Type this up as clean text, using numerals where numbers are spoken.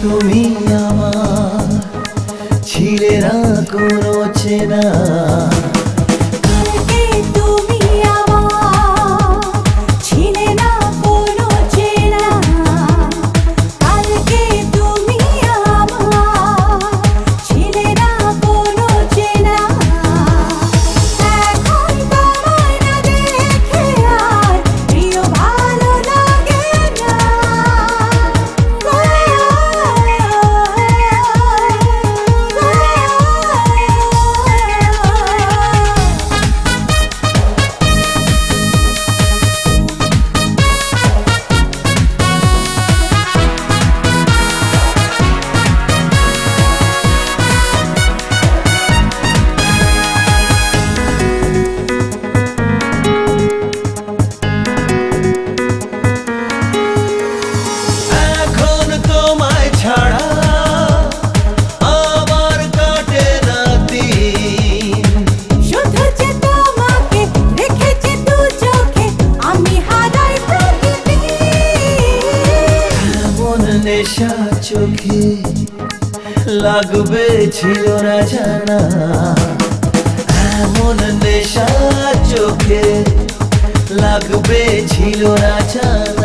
তুমি আমার ছিলে না কোনো চেনা। কালকে তুমি আমার ছিলে না কোনো চেনা, কালকে তুমি আমার ছিলে না কোনো চেনা। এখন তোমায় না দেখে আর প্রিয় ভালো লাগে না। এখন তোমায় ছাড়া আমার কাটে না দিন। শুধু যে তোমাকে রেখেছি দু চোখে, আমি হারাই প্রতিদিন। এমন নেশা চোখে লাগবে ছিল না জানা, এমন নেশা চোখে লাগবে ছিল না জানা।